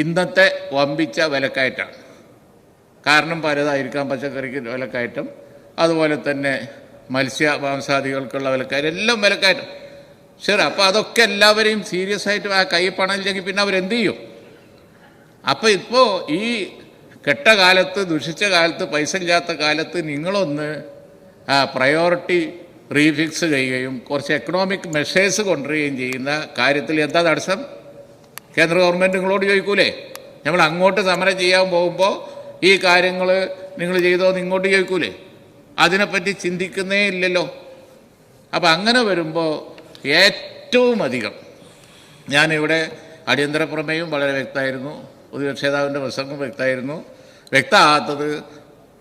ഇന്നത്തെ വമ്പിച്ച വിലക്കയറ്റാണ്. കാരണം പലതായിരിക്കാം, പച്ചക്കറിക്ക് വിലക്കയറ്റം, അതുപോലെ തന്നെ മാംസാദികൾക്കുള്ള വിലക്കയറ്റം, എല്ലാം വിലക്കയറ്റം. ശരി, അപ്പോൾ അതൊക്കെ എല്ലാവരെയും സീരിയസ് ആയിട്ട് ആ കൈ പണമില്ലെങ്കിൽ പിന്നെ അവരെന്ത് ചെയ്യും? അപ്പോൾ ഇപ്പോൾ ഈ കെട്ട കാലത്ത്, ദുഷിച്ച കാലത്ത്, പൈസ ഇല്ലാത്ത കാലത്ത് നിങ്ങളൊന്ന് പ്രയോറിറ്റി റീഫിക്സ് ചെയ്യുകയും കുറച്ച് എക്കണോമിക് മെഷേഴ്സ് കൊണ്ടുവരികയും ചെയ്യുന്ന കാര്യത്തിൽ എന്താ തടസ്സം? കേന്ദ്ര ഗവൺമെൻറ് നിങ്ങളോട് ചോദിക്കൂലേ? നമ്മൾ അങ്ങോട്ട് സമരം ചെയ്യാൻ പോകുമ്പോൾ ഈ കാര്യങ്ങൾ നിങ്ങൾ ചെയ്തോന്ന് ഇങ്ങോട്ട് ചോദിക്കൂലേ? അതിനെപ്പറ്റി ചിന്തിക്കുന്നേ ഇല്ലല്ലോ. അപ്പം അങ്ങനെ വരുമ്പോൾ ഏറ്റവും അധികം ഞാനിവിടെ അടിയന്തര പ്രമേയം വളരെ വ്യക്തമായിരുന്നു, പ്രതിപക്ഷേതാവിൻ്റെ പ്രസംഗം വ്യക്തമായിരുന്നു. വ്യക്തമാകാത്തത്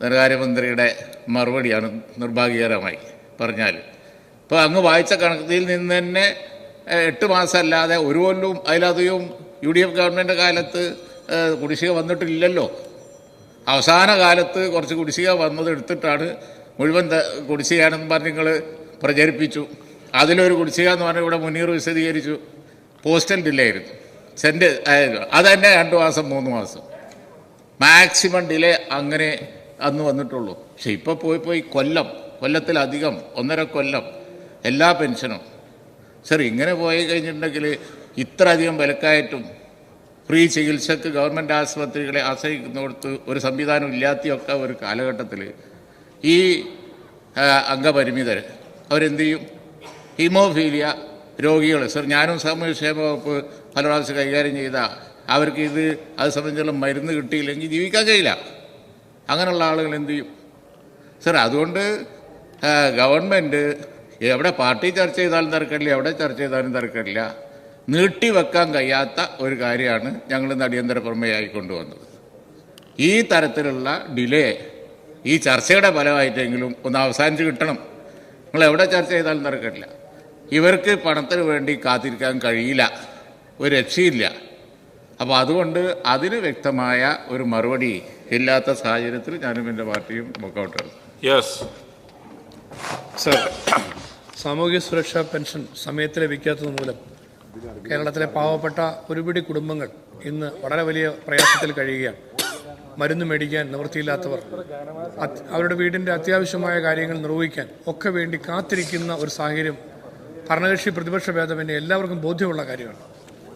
ധനകാര്യമന്ത്രിയുടെ മറുപടിയാണ്, നിർഭാഗ്യകരമായി പറഞ്ഞാൽ. ഇപ്പോൾ അങ്ങ് വായിച്ച കണക്കിൽ നിന്ന് തന്നെ 8 മാസം അല്ലാതെ ഒരു കൊല്ലവും അതിലധികവും UDF ഗവൺമെൻറ് കാലത്ത് കുടിശ്ശിക വന്നിട്ടില്ലല്ലോ. അവസാന കാലത്ത് കുറച്ച് കുടിശ്ശിക വന്നത് എടുത്തിട്ടാണ് മുഴുവൻ കുടിശ്ശികയാണെന്ന് പറഞ്ഞ് നിങ്ങൾ പ്രചരിപ്പിച്ചു. അതിലൊരു കുടിശ്ശിക എന്ന് പറഞ്ഞാൽ ഇവിടെ മുനീർ വിശദീകരിച്ചു, പോസ്റ്റൽ ഡിലേ ആയിരുന്നു, സെൻറ്റ് ആയിരുന്നു. അത് തന്നെ 2 മാസം 3 മാസം മാക്സിമം ഡിലേ അങ്ങനെ അന്ന് വന്നിട്ടുള്ളൂ. പക്ഷെ ഇപ്പോൾ പോയി കൊല്ലത്തിലധികം 1.5 കൊല്ലം എല്ലാ പെൻഷനും. സർ, ഇങ്ങനെ പോയി കഴിഞ്ഞിട്ടുണ്ടെങ്കിൽ ഇത്ര അധികം വിലക്കയറ്റും, ഫ്രീ ചികിത്സക്ക് ഗവൺമെൻറ് ആശുപത്രികളെ ആശ്രയിക്കുന്നിടത്ത് ഒരു സംവിധാനം ഇല്ലാത്തയൊക്കെ ഒരു കാലഘട്ടത്തിൽ ഈ അംഗപരിമിതർ അവരെന്ത് ചെയ്യും? ഹീമോഫീലിയ രോഗികൾ, സർ, ഞാനും സാമൂഹ്യക്ഷേമ വകുപ്പ് പല പ്രാവശ്യം കൈകാര്യം ചെയ്ത അവർക്ക് അത് സംബന്ധിച്ചുള്ള മരുന്ന് കിട്ടിയില്ലെങ്കിൽ ജീവിക്കാൻ കഴിയില്ല. അങ്ങനെയുള്ള ആളുകൾ എന്ത് ചെയ്യും? സർ, അതുകൊണ്ട് ഗവൺമെൻറ് എവിടെ പാർട്ടി ചർച്ച ചെയ്താലും തിരക്കില്ല, എവിടെ ചർച്ച ചെയ്താലും തിരക്കില്ല, നീട്ടിവെക്കാൻ കഴിയാത്ത ഒരു കാര്യമാണ് ഞങ്ങളിന്ന് അടിയന്തര പ്രമേയമായി കൊണ്ടുവന്നത്. ഈ തരത്തിലുള്ള ഡിലേ ഈ ചർച്ചയുടെ ഫലമായിട്ടെങ്കിലും ഒന്ന് അവസാനിച്ച് കിട്ടണം. നിങ്ങൾ എവിടെ ചർച്ച ചെയ്താലും തിരക്കില്ല. ഇവർക്ക് പണത്തിന് വേണ്ടി കാത്തിരിക്കാൻ കഴിയില്ല, ഒരു രക്ഷയില്ല. അപ്പോൾ അതുകൊണ്ട് അതിന് വ്യക്തമായ ഒരു മറുപടി ഇല്ലാത്ത സാഹചര്യത്തിൽ ഞാനും എൻ്റെ പാർട്ടിയും മുക്കൗട്ടാണ്. യെസ് സർ, സാമൂഹ്യ സുരക്ഷാ പെൻഷൻ സമയത്ത് ലഭിക്കാത്തത് മൂലം കേരളത്തിലെ പാവപ്പെട്ട ഒരുപിടി കുടുംബങ്ങൾ ഇന്ന് വളരെ വലിയ പ്രയാസത്തിൽ കഴിയുകയാണ്. മരുന്ന് മേടിക്കാൻ നിവൃത്തിയില്ലാത്തവർ, അവരുടെ വീടിൻ്റെ അത്യാവശ്യമായ കാര്യങ്ങൾ നിർവഹിക്കാൻ ഒക്കെ വേണ്ടി കാത്തിരിക്കുന്ന ഒരു സാഹചര്യം ഭരണകക്ഷി പ്രതിപക്ഷ ഭേദമന്യേ എല്ലാവർക്കും ബോധ്യമുള്ള കാര്യമാണ്.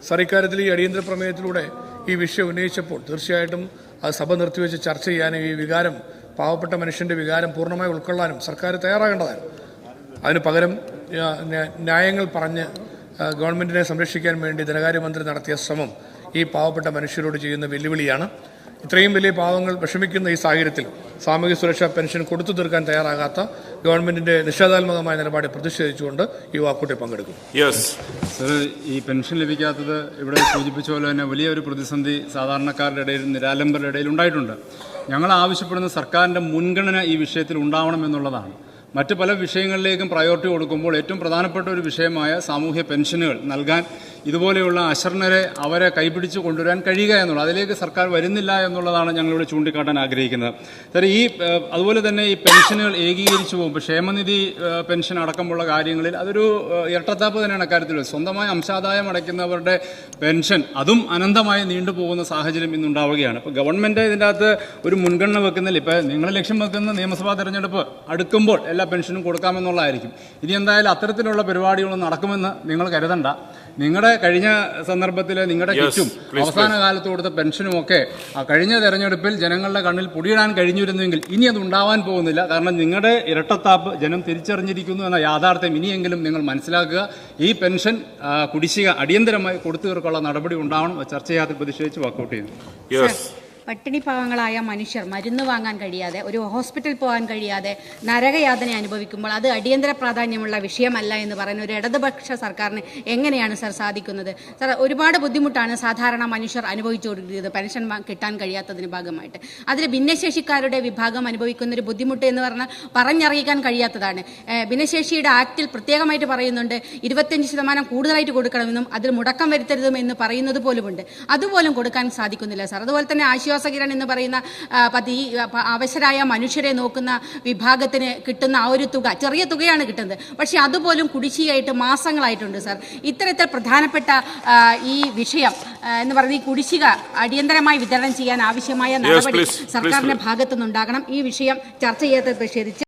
സർ, ഇക്കാര്യത്തിൽ ഈ അടിയന്തര പ്രമേയത്തിലൂടെ ഈ വിഷയം ഉന്നയിച്ചപ്പോൾ തീർച്ചയായിട്ടും അത് സഭ നിർത്തിവെച്ച് ചർച്ച ചെയ്യാനും ഈ വികാരം, പാവപ്പെട്ട മനുഷ്യൻ്റെ വികാരം പൂർണ്ണമായി ഉൾക്കൊള്ളാനും സർക്കാർ തയ്യാറാകേണ്ടതാണ്. അതിന് പകരം ന്യായങ്ങൾ പറഞ്ഞ് ഗവൺമെൻറ്റിനെ സംരക്ഷിക്കാൻ വേണ്ടി ധനകാര്യമന്ത്രി നടത്തിയ ശ്രമം ഈ പാവപ്പെട്ട മനുഷ്യരോട് ചെയ്യുന്ന വെല്ലുവിളിയാണ്. ഇത്രയും വലിയ പാവങ്ങൾ വിഷമിക്കുന്ന ഈ സാഹചര്യത്തിൽ സാമൂഹ്യ സുരക്ഷാ പെൻഷൻ കൊടുത്തു തീർക്കാൻ തയ്യാറാകാത്ത ഗവൺമെന്റിന്റെ നിഷേധാത്മകമായ നിലപാടിൽ പ്രതിഷേധിച്ചുകൊണ്ട് ഈ വാക്കൂട്ടിൽ പങ്കെടുക്കും. സർ, ഈ പെൻഷൻ ലഭിക്കാത്തത് ഇവിടെ സൂചിപ്പിച്ച പോലെ തന്നെ വലിയൊരു പ്രതിസന്ധി സാധാരണക്കാരുടെ ഇടയിൽ, നിരാലംബരുടെ ഇടയിൽ ഉണ്ടായിട്ടുണ്ട്. ഞങ്ങൾ ആവശ്യപ്പെടുന്ന സർക്കാരിൻ്റെ മുൻഗണന ഈ വിഷയത്തിൽ ഉണ്ടാവണമെന്നുള്ളതാണ്. മറ്റ് പല വിഷയങ്ങളിലേക്കും പ്രയോറിറ്റി കൊടുക്കുമ്പോൾ ഏറ്റവും പ്രധാനപ്പെട്ട ഒരു വിഷയമായ സാമൂഹ്യ പെൻഷനുകൾ നൽകാൻ ഇതുപോലെയുള്ള അശരണരെ അവരെ കൈപിടിച്ച് കൊണ്ടുവരാൻ കഴിയുക എന്നുള്ളത്, അതിലേക്ക് സർക്കാർ വരുന്നില്ല എന്നുള്ളതാണ് ഞങ്ങളിവിടെ ചൂണ്ടിക്കാട്ടാൻ ആഗ്രഹിക്കുന്നത്. സർ, അതുപോലെ തന്നെ ഈ പെൻഷനുകൾ ഏകീകരിച്ചു പോകുമ്പോൾ ക്ഷേമനിധി പെൻഷൻ അടക്കമുള്ള കാര്യങ്ങളിൽ അതൊരു ഇരട്ടത്താപ്പ് തന്നെയാണ് അക്കാര്യത്തിൽ. സ്വന്തമായ അംശാദായം അടയ്ക്കുന്നവരുടെ പെൻഷൻ അതും അനന്തമായി നീണ്ടുപോകുന്ന സാഹചര്യം ഇന്നുണ്ടാവുകയാണ്. ഇപ്പോൾ ഗവൺമെൻറ് ഇതിൻ്റെ അകത്ത് ഒരു മുൻഗണന വെക്കുന്നില്ല. ഇപ്പോൾ നിങ്ങൾ ലക്ഷ്യം വെക്കുന്ന നിയമസഭാ തെരഞ്ഞെടുപ്പ് അടുക്കുമ്പോൾ എല്ലാ പെൻഷനും കൊടുക്കാമെന്നുള്ളതായിരിക്കും. ഇനി എന്തായാലും അത്തരത്തിലുള്ള പരിപാടികളൊന്നും നടക്കുമെന്ന് നിങ്ങൾ കരുതണ്ട. നിങ്ങളുടെ കഴിഞ്ഞ സന്ദർഭത്തിൽ നിങ്ങളുടെ കിറ്റും അവസാന കാലത്ത് കൊടുത്ത പെൻഷനും ഒക്കെ കഴിഞ്ഞ തെരഞ്ഞെടുപ്പിൽ ജനങ്ങളുടെ കണ്ണിൽ പൊടിയിടാൻ കഴിഞ്ഞിരുന്നെങ്കിൽ ഇനി അത് ഉണ്ടാവാൻ പോകുന്നില്ല. കാരണം നിങ്ങളുടെ ഇരട്ടത്താപ്പ് ജനം തിരിച്ചറിഞ്ഞിരിക്കുന്നു എന്ന യാഥാർത്ഥ്യം ഇനിയെങ്കിലും നിങ്ങൾ മനസ്സിലാക്കുക. ഈ പെൻഷൻ കുടിശ്ശിക അടിയന്തരമായി കൊടുത്തു തീർക്കാനുള്ള നടപടി ഉണ്ടാവണം. ചർച്ച ചെയ്യാതെ പ്രതിഷേധിച്ച് വാക്കൗട്ട് ചെയ്യുന്നു. പട്ടിണി പാവങ്ങളായ മനുഷ്യർ മരുന്ന് വാങ്ങാൻ കഴിയാതെ, ഒരു ഹോസ്പിറ്റൽ പോകാൻ കഴിയാതെ നരകയാതന അനുഭവിക്കുമ്പോൾ അത് അടിയന്തര പ്രാധാന്യമുള്ള വിഷയമല്ല എന്ന് പറയുന്ന ഒരു ഇടതുപക്ഷ സർക്കാരിന് എങ്ങനെയാണ് സർ സാധിക്കുന്നത്? സർ, ഒരുപാട് ബുദ്ധിമുട്ടാണ് സാധാരണ മനുഷ്യർ അനുഭവിച്ചുകൊണ്ടിരിക്കുന്നത് പെൻഷൻ കിട്ടാൻ കഴിയാത്തതിന് ഭാഗമായിട്ട്. അതിൽ ഭിന്നശേഷിക്കാരുടെ വിഭാഗം അനുഭവിക്കുന്ന ഒരു ബുദ്ധിമുട്ട് എന്ന് പറഞ്ഞാൽ പറഞ്ഞറിയിക്കാൻ കഴിയാത്തതാണ്. ഭിന്നശേഷിയുടെ ആക്ടിൽ പ്രത്യേകമായിട്ട് പറയുന്നുണ്ട് 25% കൂടുതലായിട്ട് കൊടുക്കണമെന്നും അതിൽ മുടക്കം വരുത്തരുതും എന്ന് പറയുന്നത് പോലുമുണ്ട്. അതുപോലും കൊടുക്കാൻ സാധിക്കുന്നില്ല സർ. അതുപോലെ തന്നെ ആശ്വാസ ആശ്വാസകിരൺ എന്ന് പറയുന്ന അവശരായ മനുഷ്യരെ നോക്കുന്ന വിഭാഗത്തിന് കിട്ടുന്ന ആ ഒരു തുക, ചെറിയ തുകയാണ് കിട്ടുന്നത്, പക്ഷേ അതുപോലും കുടിശ്ശികയായിട്ട് മാസങ്ങളായിട്ടുണ്ട് സർ. ഇത്തരത്തിൽ പ്രധാനപ്പെട്ട ഈ വിഷയം എന്ന് പറയുന്ന ഈ കുടിശ്ശിക അടിയന്തരമായി വിതരണം ചെയ്യാൻ ആവശ്യമായ നടപടി സർക്കാരിന്റെ ഭാഗത്തുനിന്നുണ്ടാകണം. ഈ വിഷയം ചർച്ച ചെയ്യാതെ പ്രതിഷേധിച്ച്